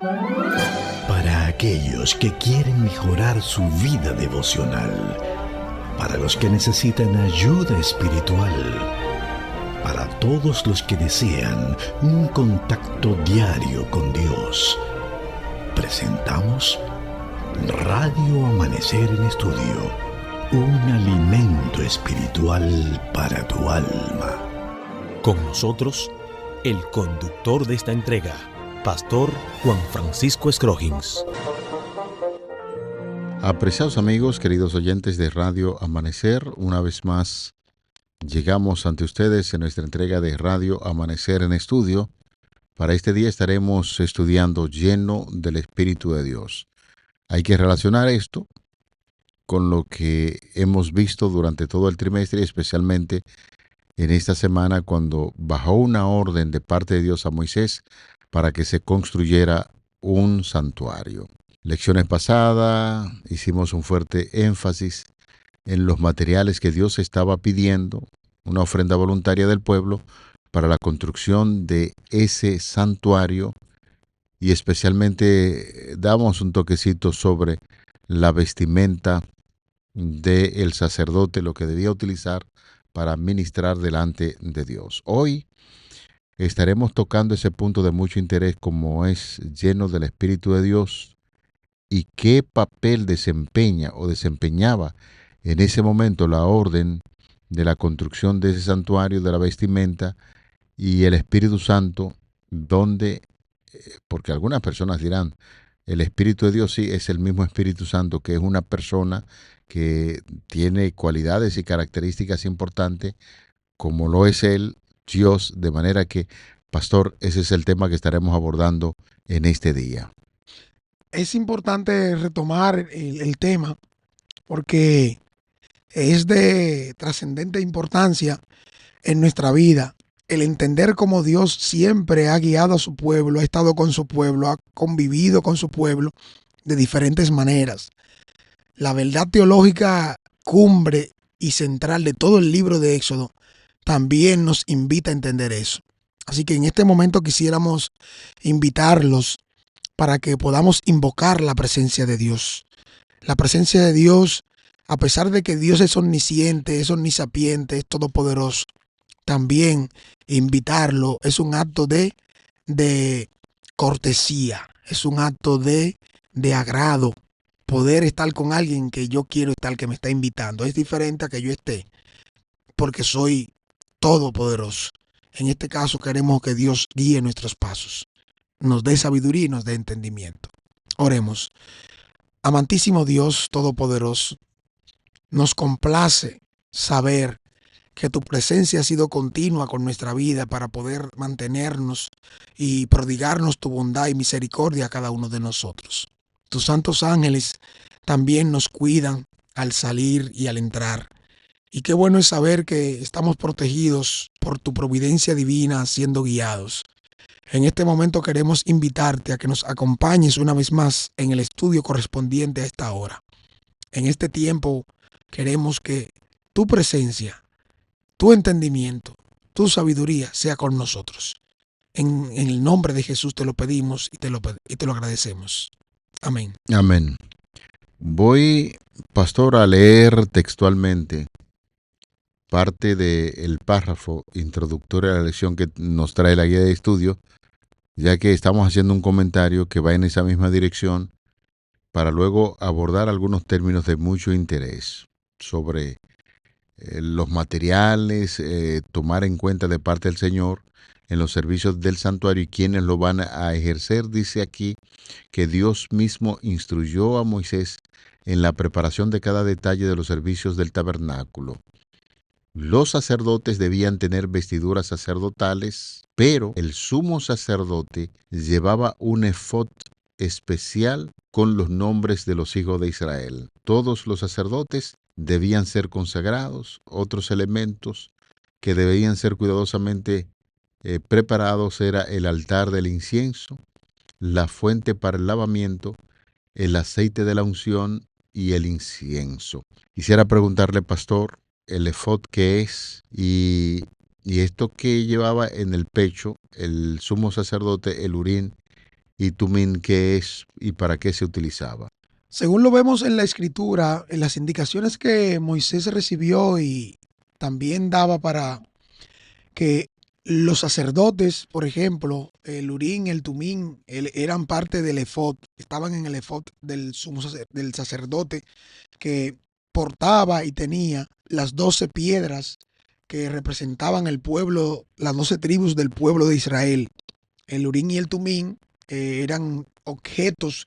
Para aquellos que quieren mejorar su vida devocional, para los que necesitan ayuda espiritual, para todos los que desean un contacto diario con Dios, presentamos Radio Amanecer en Estudio, un alimento espiritual para tu alma. Con nosotros, el conductor de esta entrega, Pastor Juan Francisco Scroggins. Apreciados amigos, queridos oyentes de Radio Amanecer, una vez más llegamos ante ustedes en nuestra entrega de Radio Amanecer en Estudio. Para este día estaremos estudiando lleno del Espíritu de Dios. Hay que relacionar esto con lo que hemos visto durante todo el trimestre y especialmente en esta semana cuando bajó una orden de parte de Dios a Moisés para que se construyera un santuario. Lecciones pasadas hicimos un fuerte énfasis en los materiales que Dios estaba pidiendo, una ofrenda voluntaria del pueblo para la construcción de ese santuario y especialmente damos un toquecito sobre la vestimenta del sacerdote, lo que debía utilizar para ministrar delante de Dios. Hoy estaremos tocando ese punto de mucho interés como es lleno del Espíritu de Dios y qué papel desempeña o desempeñaba en ese momento la orden de la construcción de ese santuario, de la vestimenta y el Espíritu Santo, donde, porque algunas personas dirán, el Espíritu de Dios sí es el mismo Espíritu Santo, que es una persona que tiene cualidades y características importantes, como lo es Él, Dios, de manera que, Pastor, ese es el tema que estaremos abordando en este día. Es importante retomar el tema porque es de trascendente importancia en nuestra vida el entender cómo Dios siempre ha guiado a su pueblo, ha estado con su pueblo, ha convivido con su pueblo de diferentes maneras. La verdad teológica cumbre y central de todo el libro de Éxodo también nos invita a entender eso. Así que en este momento quisiéramos invitarlos para que podamos invocar la presencia de Dios. La presencia de Dios, a pesar de que Dios es omnisciente, es omnisapiente, es todopoderoso, también invitarlo es un acto de cortesía, es un acto de agrado. Poder estar con alguien que yo quiero estar, que me está invitando, es diferente a que yo esté, porque soy todopoderoso. En este caso queremos que Dios guíe nuestros pasos, nos dé sabiduría y nos dé entendimiento. Oremos. Amantísimo Dios todopoderoso, nos complace saber que tu presencia ha sido continua con nuestra vida para poder mantenernos y prodigarnos tu bondad y misericordia a cada uno de nosotros. Tus santos ángeles también nos cuidan al salir y al entrar. Y qué bueno es saber que estamos protegidos por tu providencia divina, siendo guiados. En este momento queremos invitarte a que nos acompañes una vez más en el estudio correspondiente a esta hora. En este tiempo queremos que tu presencia, tu entendimiento, tu sabiduría sea con nosotros. En el nombre de Jesús te lo pedimos y te lo agradecemos. Amén. Amén. Voy, Pastor, a leer textualmente parte del párrafo introductorio a la lección que nos trae la guía de estudio, ya que estamos haciendo un comentario que va en esa misma dirección para luego abordar algunos términos de mucho interés sobre los materiales, tomar en cuenta de parte del Señor en los servicios del santuario y quienes lo van a ejercer. Dice aquí que Dios mismo instruyó a Moisés en la preparación de cada detalle de los servicios del tabernáculo. Los sacerdotes debían tener vestiduras sacerdotales, pero el sumo sacerdote llevaba un efod especial con los nombres de los hijos de Israel. Todos los sacerdotes debían ser consagrados. Otros elementos que debían ser cuidadosamente preparados era el altar del incienso, la fuente para el lavamiento, el aceite de la unción y el incienso. Quisiera preguntarle, Pastor, el efod qué es y esto que llevaba en el pecho el sumo sacerdote, el urín y Tumín qué es y para qué se utilizaba. Según lo vemos en la escritura, en las indicaciones que Moisés recibió y también daba para que los sacerdotes, por ejemplo, el Urín, el Tumín, eran parte del efod, estaban en el efod del sacerdote que portaba y tenía las 12 piedras que representaban el pueblo, las 12 tribus del pueblo de Israel. El Urín y el Tumín eran objetos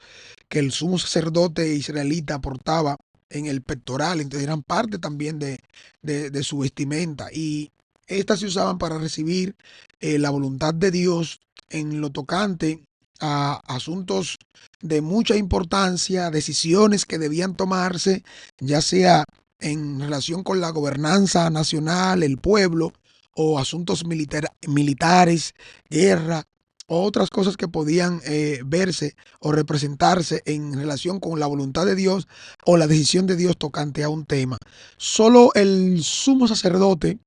que el sumo sacerdote israelita portaba en el pectoral, entonces eran parte también de su vestimenta. Y estas se usaban para recibir la voluntad de Dios en lo tocante a asuntos de mucha importancia, decisiones que debían tomarse, ya sea en relación con la gobernanza nacional, el pueblo, o asuntos militares, guerra, o otras cosas que podían verse o representarse en relación con la voluntad de Dios o la decisión de Dios tocante a un tema. Solo el sumo sacerdote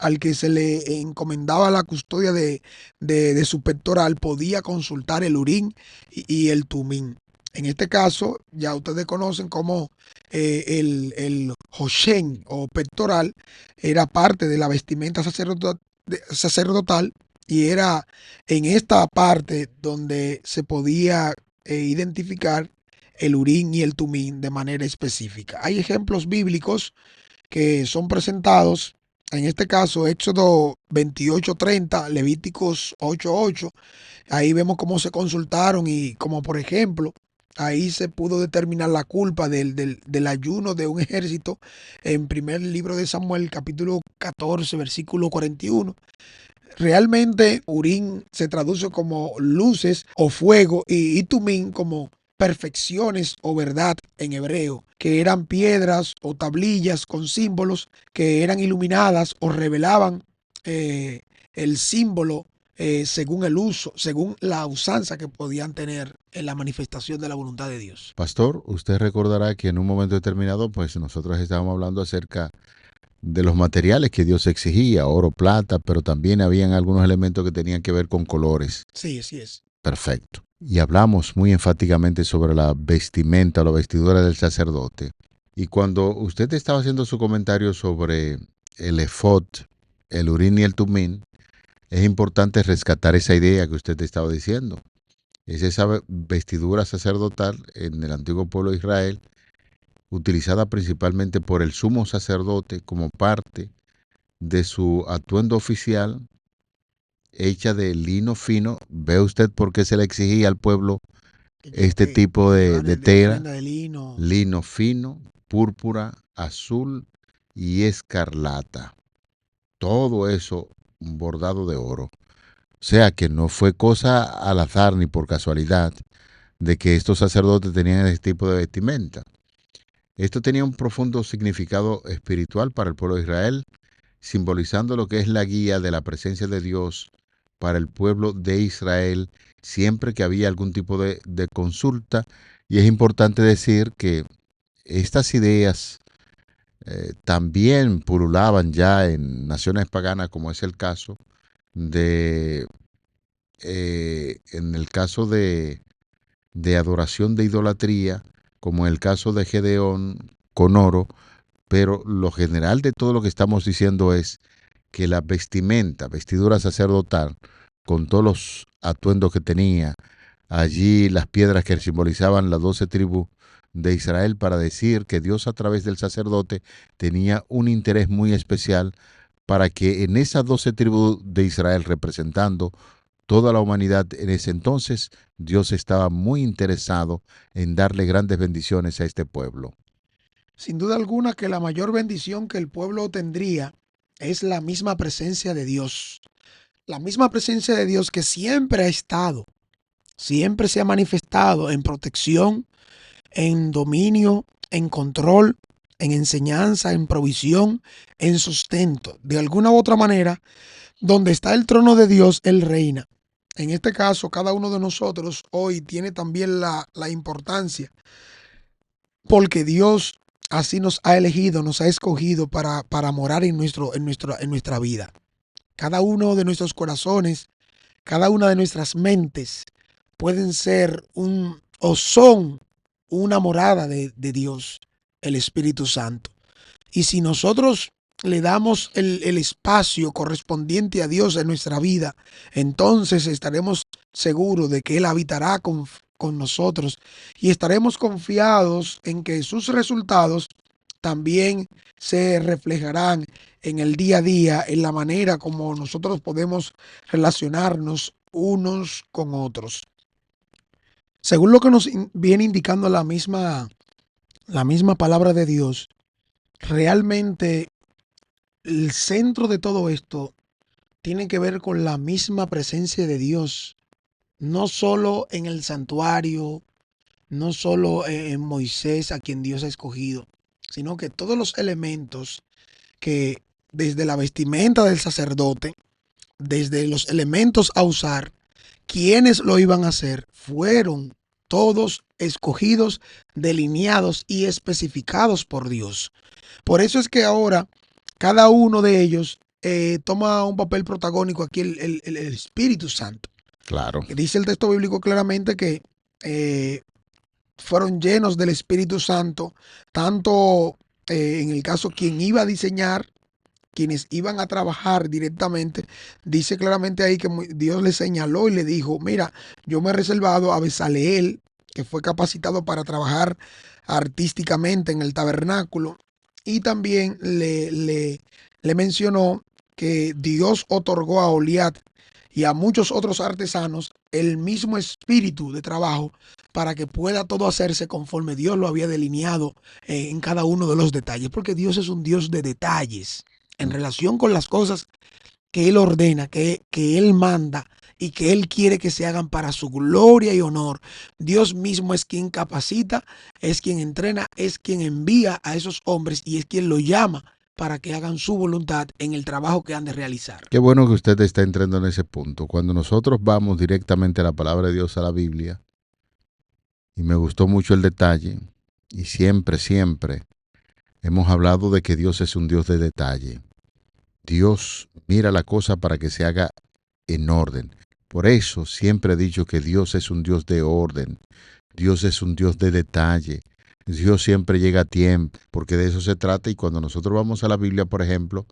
al que se le encomendaba la custodia de su pectoral podía consultar el Urín y el Tumín. En este caso, ya ustedes conocen cómo el Hoshen o pectoral era parte de la vestimenta sacerdotal y era en esta parte donde se podía identificar el Urín y el Tumín de manera específica. Hay ejemplos bíblicos que son presentados, en este caso Éxodo 28:30, Levíticos 8:8. Ahí vemos cómo se consultaron y como por ejemplo, ahí se pudo determinar la culpa del ayuno de un ejército en primer libro de Samuel, capítulo 14, versículo 41. Realmente Urín se traduce como luces o fuego y Tumín como perfecciones o verdad en hebreo, que eran piedras o tablillas con símbolos que eran iluminadas o revelaban el símbolo según el uso, según la usanza que podían tener en la manifestación de la voluntad de Dios. Pastor, usted recordará que en un momento determinado, pues nosotros estábamos hablando acerca de los materiales que Dios exigía, oro, plata, pero también habían algunos elementos que tenían que ver con colores. Sí, así es. Perfecto. Y hablamos muy enfáticamente sobre la vestimenta o la vestidura del sacerdote. Y cuando usted estaba haciendo su comentario sobre el efod, el urín y el tumín, es importante rescatar esa idea que usted estaba diciendo. Es esa vestidura sacerdotal en el antiguo pueblo de Israel, utilizada principalmente por el sumo sacerdote como parte de su atuendo oficial, hecha de lino fino. ¿Ve usted por qué se le exigía al pueblo este tipo de tela? De lino. Lino fino, púrpura, azul y escarlata. Todo eso bordado de oro. O sea que no fue cosa al azar ni por casualidad de que estos sacerdotes tenían este tipo de vestimenta. Esto tenía un profundo significado espiritual para el pueblo de Israel, simbolizando lo que es la guía de la presencia de Dios para el pueblo de Israel siempre que había algún tipo de consulta. Y es importante decir que estas ideas también pululaban ya en naciones paganas, como es el caso de en el caso de adoración de idolatría, como en el caso de Gedeón con oro. Pero lo general de todo lo que estamos diciendo es que la vestidura sacerdotal, con todos los atuendos que tenía, allí las piedras que simbolizaban las 12 tribus de Israel, para decir que Dios a través del sacerdote tenía un interés muy especial para que en esas 12 tribus de Israel, representando toda la humanidad en ese entonces, Dios estaba muy interesado en darle grandes bendiciones a este pueblo. Sin duda alguna que la mayor bendición que el pueblo tendría es la misma presencia de Dios. La misma presencia de Dios que siempre ha estado, siempre se ha manifestado en protección, en dominio, en control, en enseñanza, en provisión, en sustento. De alguna u otra manera, donde está el trono de Dios, Él reina. En este caso, cada uno de nosotros hoy tiene también la importancia, porque Dios así nos ha elegido, nos ha escogido para morar en nuestra vida. Cada uno de nuestros corazones, cada una de nuestras mentes pueden ser o son una morada de Dios, el Espíritu Santo. Y si nosotros le damos el espacio correspondiente a Dios en nuestra vida, entonces estaremos seguros de que Él habitará con nosotros y estaremos confiados en que sus resultados también se reflejarán en el día a día, en la manera como nosotros podemos relacionarnos unos con otros. Según lo que nos viene indicando la misma palabra de Dios, realmente el centro de todo esto tiene que ver con la misma presencia de Dios, no solo en el santuario, no solo en Moisés a quien Dios ha escogido, sino que todos los elementos que desde la vestimenta del sacerdote, desde los elementos a usar, quienes lo iban a hacer, fueron todos escogidos, delineados y especificados por Dios. Por eso es que ahora cada uno de ellos toma un papel protagónico aquí el Espíritu Santo. Claro. Que dice el texto bíblico claramente que fueron llenos del Espíritu Santo, tanto en el caso quien iba a diseñar, quienes iban a trabajar directamente, dice claramente ahí que Dios le señaló y le dijo, mira, yo me he reservado a Bezaleel, que fue capacitado para trabajar artísticamente en el tabernáculo, y también le mencionó que Dios otorgó a Oliat y a muchos otros artesanos el mismo espíritu de trabajo para que pueda todo hacerse conforme Dios lo había delineado en cada uno de los detalles, porque Dios es un Dios de detalles en relación con las cosas que Él ordena, que Él manda y que Él quiere que se hagan para su gloria y honor. Dios mismo es quien capacita, es quien entrena, es quien envía a esos hombres y es quien los llama para que hagan su voluntad en el trabajo que han de realizar. Qué bueno que usted está entrando en ese punto. Cuando nosotros vamos directamente a la palabra de Dios, a la Biblia, y me gustó mucho el detalle, y siempre hemos hablado de que Dios es un Dios de detalle. Dios mira la cosa para que se haga en orden. Por eso siempre he dicho que Dios es un Dios de orden. Dios es un Dios de detalle. Dios siempre llega a tiempo, porque de eso se trata. Y cuando nosotros vamos a la Biblia, por ejemplo,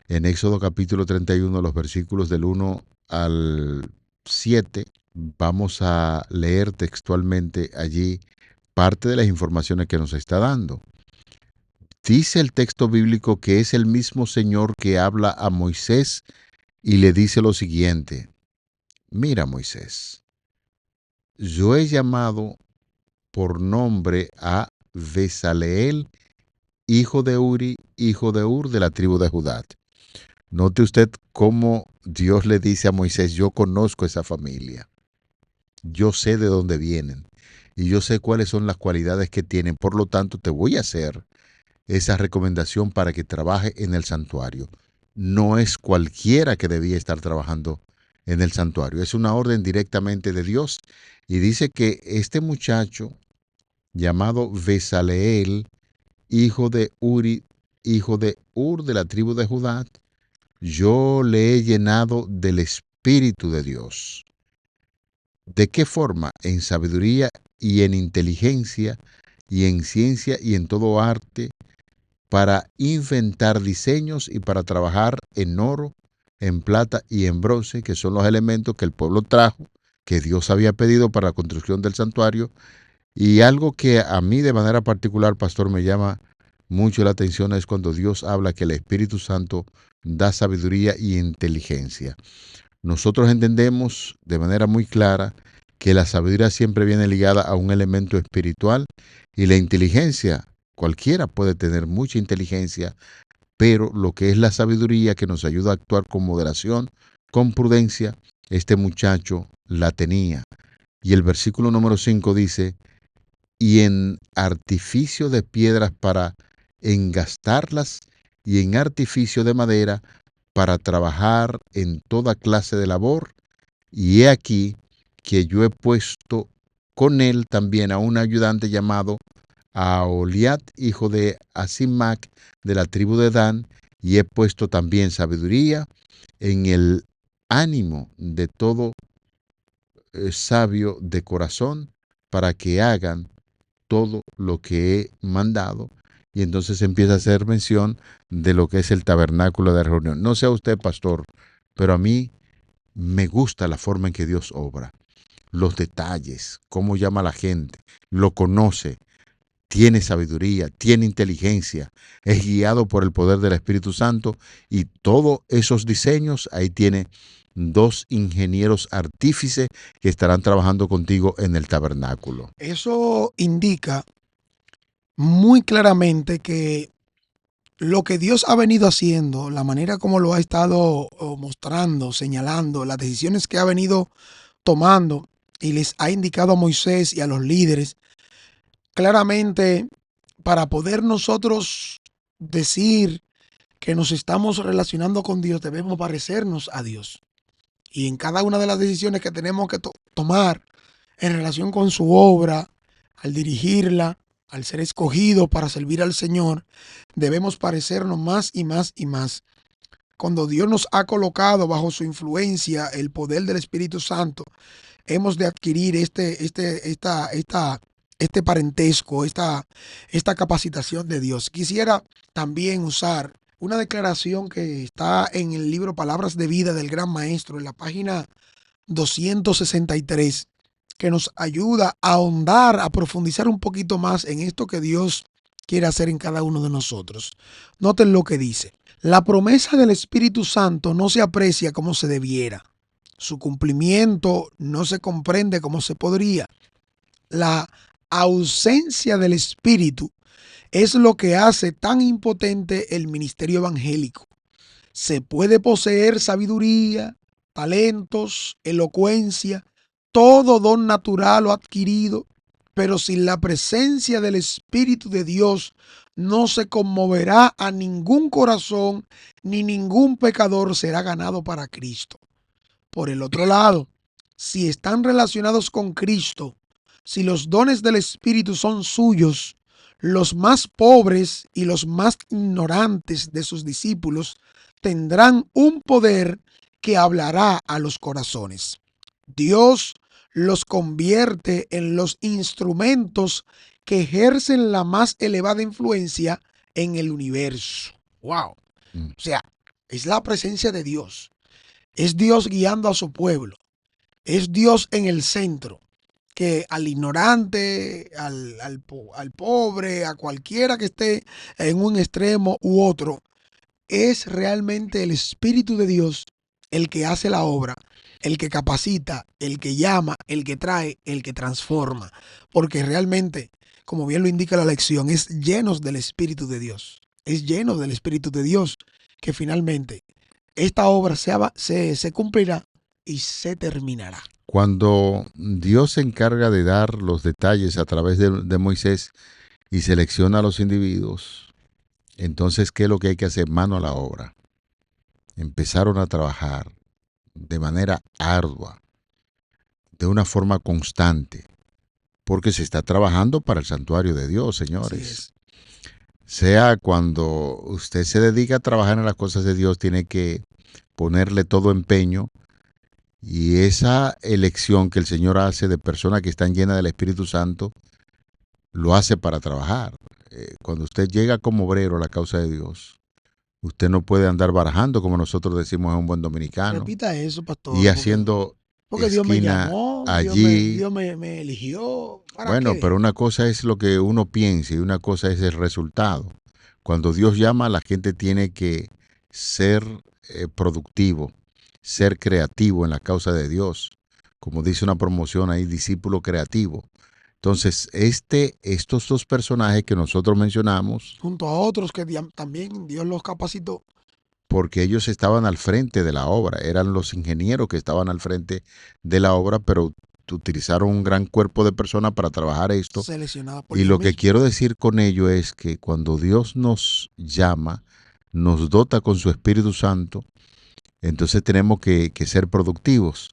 en Éxodo capítulo 31, los versículos del 1 al 7, vamos a leer textualmente allí parte de las informaciones que nos está dando. Dice el texto bíblico que es el mismo Señor que habla a Moisés y le dice lo siguiente: mira, Moisés, yo he llamado por nombre a Bezaleel, hijo de Uri, hijo de Ur, de la tribu de Judá. Note usted cómo Dios le dice a Moisés: yo conozco esa familia, yo sé de dónde vienen y yo sé cuáles son las cualidades que tienen, por lo tanto te voy a hacer esa recomendación para que trabaje en el santuario. No es cualquiera que debía estar trabajando en el santuario, es una orden directamente de Dios. Y dice que este muchacho llamado Bezaleel, hijo de Uri, hijo de Ur, de la tribu de Judá, yo le he llenado del Espíritu de Dios. ¿De qué forma? En sabiduría y en inteligencia y en ciencia y en todo arte, para inventar diseños y para trabajar en oro, en plata y en bronce, que son los elementos que el pueblo trajo, que Dios había pedido para la construcción del santuario. Y algo que a mí de manera particular, pastor, me llama mucho la atención es cuando Dios habla que el Espíritu Santo da sabiduría y inteligencia. Nosotros entendemos de manera muy clara que la sabiduría siempre viene ligada a un elemento espiritual y la inteligencia. Cualquiera puede tener mucha inteligencia, pero lo que es la sabiduría que nos ayuda a actuar con moderación, con prudencia, este muchacho la tenía. Y el versículo número 5 dice: y en artificio de piedras para engastarlas y en artificio de madera para trabajar en toda clase de labor. Y he aquí que yo he puesto con él también a un ayudante llamado Aholiab, hijo de Asimac, de la tribu de Dan, y he puesto también sabiduría en el ánimo de todo sabio de corazón para que hagan todo lo que he mandado. Y entonces empieza a hacer mención de lo que es el tabernáculo de reunión. No sea usted pastor, pero a mí me gusta la forma en que Dios obra, los detalles, cómo llama a la gente, lo conoce, tiene sabiduría, tiene inteligencia, es guiado por el poder del Espíritu Santo, y todos esos diseños ahí tiene 2 ingenieros artífices que estarán trabajando contigo en el tabernáculo. Eso indica muy claramente que lo que Dios ha venido haciendo, la manera como lo ha estado mostrando, señalando, las decisiones que ha venido tomando y les ha indicado a Moisés y a los líderes, claramente para poder nosotros decir que nos estamos relacionando con Dios, debemos parecernos a Dios. Y en cada una de las decisiones que tenemos que tomar en relación con su obra, al dirigirla, al ser escogido para servir al Señor, debemos parecernos más y más y más. Cuando Dios nos ha colocado bajo su influencia, el poder del Espíritu Santo, hemos de adquirir este parentesco, esta capacitación de Dios. Quisiera también usar una declaración que está en el libro Palabras de Vida del Gran Maestro, en la página 263, que nos ayuda a ahondar, a profundizar un poquito más en esto que Dios quiere hacer en cada uno de nosotros. Noten lo que dice: la promesa del Espíritu Santo no se aprecia como se debiera. Su cumplimiento no se comprende como se podría. La ausencia del Espíritu es lo que hace tan impotente el ministerio evangélico. Se puede poseer sabiduría, talentos, elocuencia, todo don natural o adquirido, pero sin la presencia del Espíritu de Dios no se conmoverá a ningún corazón, ni ningún pecador será ganado para Cristo. Por el otro lado, si están relacionados con Cristo, si los dones del Espíritu son suyos, los más pobres y los más ignorantes de sus discípulos tendrán un poder que hablará a los corazones. Dios los convierte en los instrumentos que ejercen la más elevada influencia en el universo. ¡Wow! O sea, es la presencia de Dios. Es Dios guiando a su pueblo. Es Dios en el centro, que al ignorante, al pobre, a cualquiera que esté en un extremo u otro, es realmente el Espíritu de Dios el que hace la obra, el que capacita, el que llama, el que trae, el que transforma. Porque realmente, como bien lo indica la lección, es llenos del Espíritu de Dios. Es lleno del Espíritu de Dios que finalmente esta obra se cumplirá y se terminará. Cuando Dios se encarga de dar los detalles a través de Moisés y selecciona a los individuos, entonces, ¿qué es lo que hay que hacer? Mano a la obra. Empezaron a trabajar de manera ardua, de una forma constante, porque se está trabajando para el santuario de Dios, señores. Sea cuando usted se dedica a trabajar en las cosas de Dios, tiene que ponerle todo empeño, y esa elección que el Señor hace de personas que están llenas del Espíritu Santo, lo hace para trabajar. Cuando usted llega como obrero a la causa de Dios, usted no puede andar barajando, como nosotros decimos en un buen dominicano. Repita eso, pastor. Y haciendo porque Dios me llamó, allí. Dios me eligió. Bueno, ¿qué? pero una cosa es lo que uno piensa y una cosa es el resultado. Cuando Dios llama, la gente tiene que ser productivo, ser creativo en la causa de Dios. Como dice una promoción ahí, discípulo creativo. Entonces, estos 2 personajes que nosotros mencionamos, junto a otros que también Dios los capacitó, porque ellos estaban al frente de la obra, eran los ingenieros que estaban al frente de la obra, pero utilizaron un gran cuerpo de personas para trabajar esto. Por y lo que quiero decir con ello es que cuando Dios nos llama, nos dota con su Espíritu Santo, entonces tenemos que ser productivos.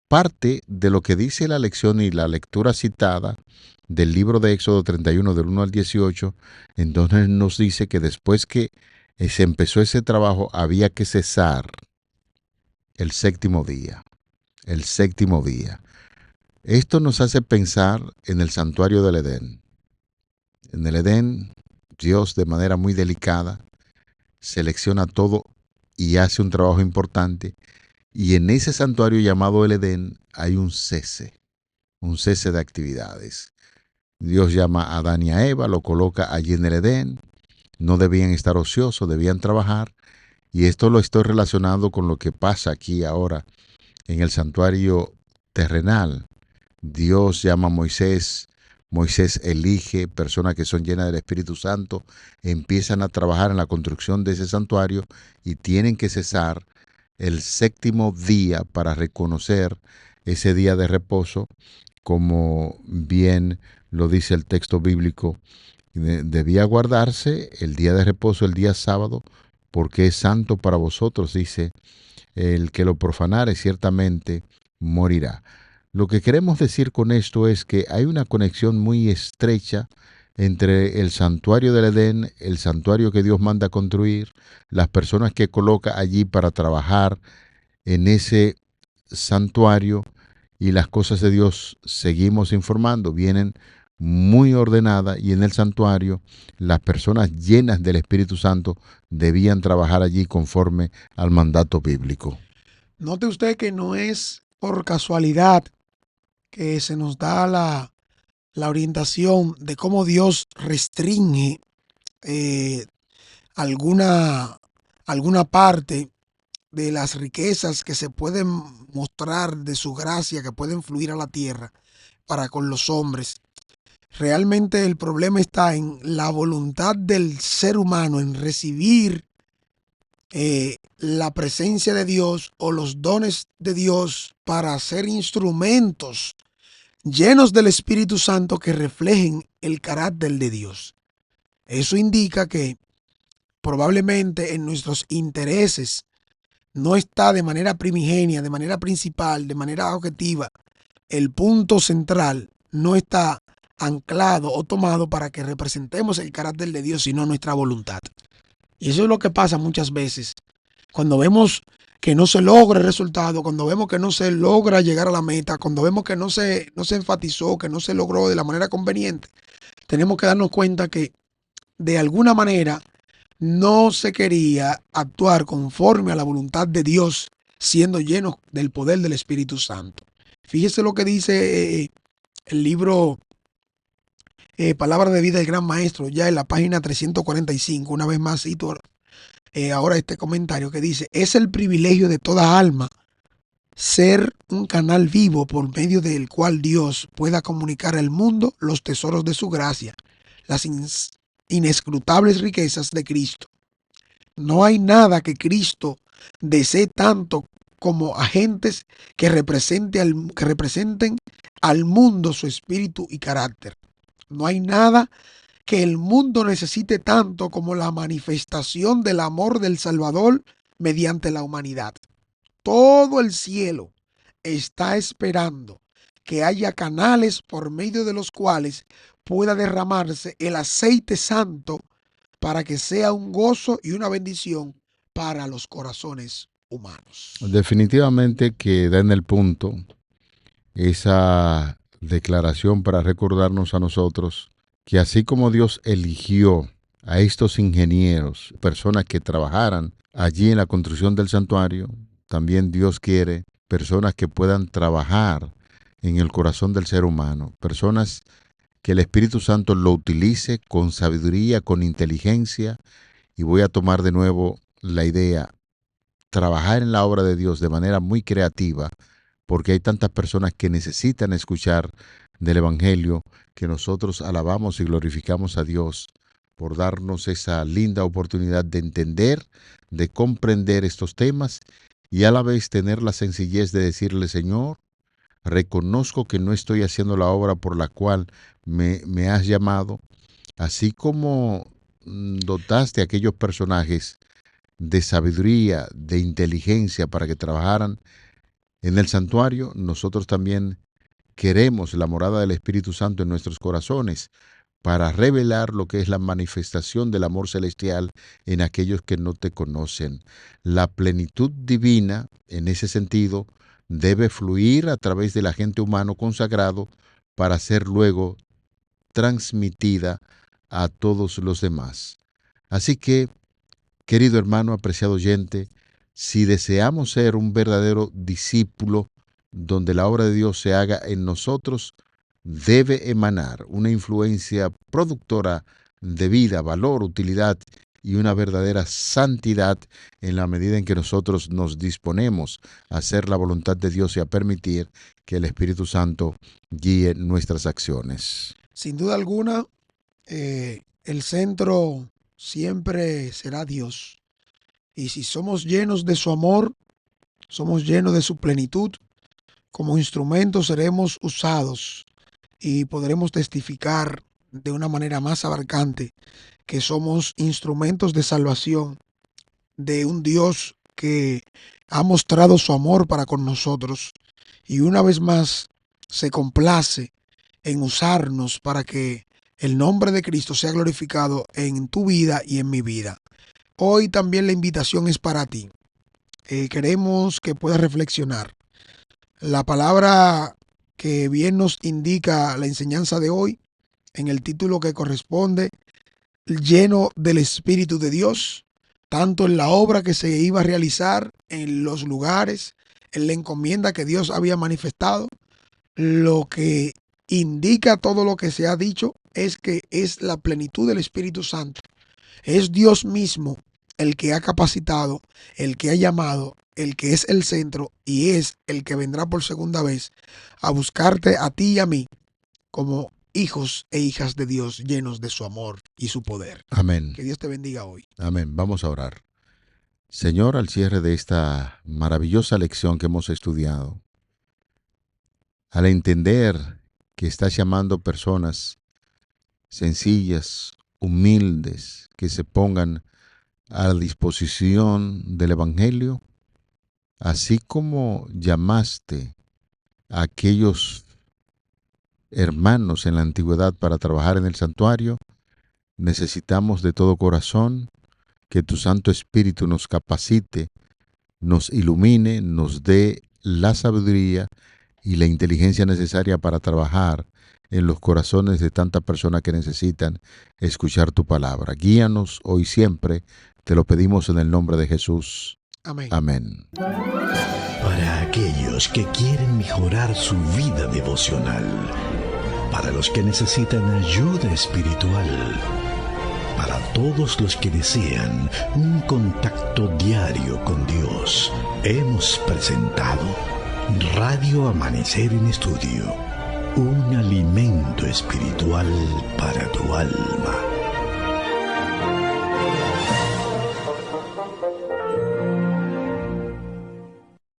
Parte de lo que dice la lección y la lectura citada del libro de Éxodo 31, del 1 al 18, entonces nos dice que después que se empezó ese trabajo, había que cesar el séptimo día. El séptimo día. Esto nos hace pensar en el santuario del Edén. En el Edén, Dios de manera muy delicada selecciona todo y hace un trabajo importante. Y en ese santuario llamado el Edén hay un cese de actividades. Dios llama a Adán y a Eva, lo coloca allí en el Edén. No debían estar ociosos, debían trabajar. Y esto lo estoy relacionando con lo que pasa aquí ahora en el santuario terrenal. Dios llama a Moisés, Moisés elige personas que son llenas del Espíritu Santo, empiezan a trabajar en la construcción de ese santuario y tienen que cesar el séptimo día para reconocer ese día de reposo, como bien lo dice el texto bíblico. Debía guardarse el día de reposo, el día sábado, porque es santo para vosotros, dice, el que lo profanare ciertamente morirá. Lo que queremos decir con esto es que hay una conexión muy estrecha entre el santuario del Edén, el santuario que Dios manda construir, las personas que coloca allí para trabajar en ese santuario y las cosas de Dios, seguimos informando, vienen muy ordenadas, y en el santuario las personas llenas del Espíritu Santo debían trabajar allí conforme al mandato bíblico. Note usted que no es por casualidad que se nos da la orientación de cómo Dios restringe alguna parte de las riquezas que se pueden mostrar de su gracia, que pueden fluir a la tierra para con los hombres. Realmente el problema está en la voluntad del ser humano en recibir la presencia de Dios o los dones de Dios para ser instrumentos llenos del Espíritu Santo que reflejen el carácter de Dios. Eso indica que probablemente en nuestros intereses no está de manera primigenia, de manera principal, de manera objetiva, el punto central no está anclado o tomado para que representemos el carácter de Dios, sino nuestra voluntad. Y eso es lo que pasa muchas veces. Cuando vemos que no se logra el resultado, cuando vemos que no se logra llegar a la meta, cuando vemos que no se enfatizó, que no se logró de la manera conveniente, tenemos que darnos cuenta que de alguna manera no se quería actuar conforme a la voluntad de Dios, siendo llenos del poder del Espíritu Santo. Fíjese lo que dice el libro Palabra de Vida del Gran Maestro, ya en la página 345. Una vez más cito ahora este comentario que dice: es el privilegio de toda alma ser un canal vivo por medio del cual Dios pueda comunicar al mundo los tesoros de su gracia, las inescrutables riquezas de Cristo. No hay nada que Cristo desee tanto como agentes que representen al mundo su espíritu y carácter. No hay nada que el mundo necesite tanto como la manifestación del amor del Salvador mediante la humanidad. Todo el cielo está esperando que haya canales por medio de los cuales pueda derramarse el aceite santo para que sea un gozo y una bendición para los corazones humanos. Definitivamente que da en el punto esa declaración para recordarnos a nosotros que así como Dios eligió a estos ingenieros, personas que trabajaran allí en la construcción del santuario, también Dios quiere personas que puedan trabajar en el corazón del ser humano, personas que el Espíritu Santo lo utilice con sabiduría, con inteligencia. Y voy a tomar de nuevo la idea, trabajar en la obra de Dios de manera muy creativa, porque hay tantas personas que necesitan escuchar del Evangelio, que nosotros alabamos y glorificamos a Dios por darnos esa linda oportunidad de entender, de comprender estos temas y a la vez tener la sencillez de decirle: Señor, reconozco que no estoy haciendo la obra por la cual me has llamado, así como dotaste a aquellos personajes de sabiduría, de inteligencia para que trabajaran en el santuario. Nosotros también queremos la morada del Espíritu Santo en nuestros corazones para revelar lo que es la manifestación del amor celestial en aquellos que no te conocen. La plenitud divina, en ese sentido, debe fluir a través del agente humano consagrado para ser luego transmitida a todos los demás. Así que, querido hermano, apreciado oyente, si deseamos ser un verdadero discípulo donde la obra de Dios se haga en nosotros, debe emanar una influencia productora de vida, valor, utilidad y una verdadera santidad en la medida en que nosotros nos disponemos a hacer la voluntad de Dios y a permitir que el Espíritu Santo guíe nuestras acciones. Sin duda alguna, el centro siempre será Dios. Y si somos llenos de su amor, somos llenos de su plenitud, como instrumentos seremos usados y podremos testificar de una manera más abarcante que somos instrumentos de salvación de un Dios que ha mostrado su amor para con nosotros y una vez más se complace en usarnos para que el nombre de Cristo sea glorificado en tu vida y en mi vida. Hoy también la invitación es para ti. Queremos que puedas reflexionar. La palabra que bien nos indica la enseñanza de hoy, en el título que corresponde, lleno del Espíritu de Dios, tanto en la obra que se iba a realizar, en los lugares, en la encomienda que Dios había manifestado. Lo que indica todo lo que se ha dicho es que es la plenitud del Espíritu Santo. Es Dios mismo el que ha capacitado, el que ha llamado, el que es el centro y es el que vendrá por segunda vez a buscarte a ti y a mí como hijos e hijas de Dios llenos de su amor y su poder. Amén. Que Dios te bendiga hoy. Amén. Vamos a orar. Señor, al cierre de esta maravillosa lección que hemos estudiado, al entender que estás llamando personas sencillas, humildes, que se pongan a la disposición del Evangelio, así como llamaste a aquellos hermanos en la antigüedad para trabajar en el santuario, necesitamos de todo corazón que tu Santo Espíritu nos capacite, nos ilumine, nos dé la sabiduría y la inteligencia necesaria para trabajar en los corazones de tantas personas que necesitan escuchar tu palabra. Guíanos hoy y siempre, te lo pedimos en el nombre de Jesús. Amén. Amén. Para aquellos que quieren mejorar su vida devocional, para los que necesitan ayuda espiritual, para todos los que desean un contacto diario con Dios, hemos presentado Radio Amanecer en Estudio, un alimento espiritual para tu alma.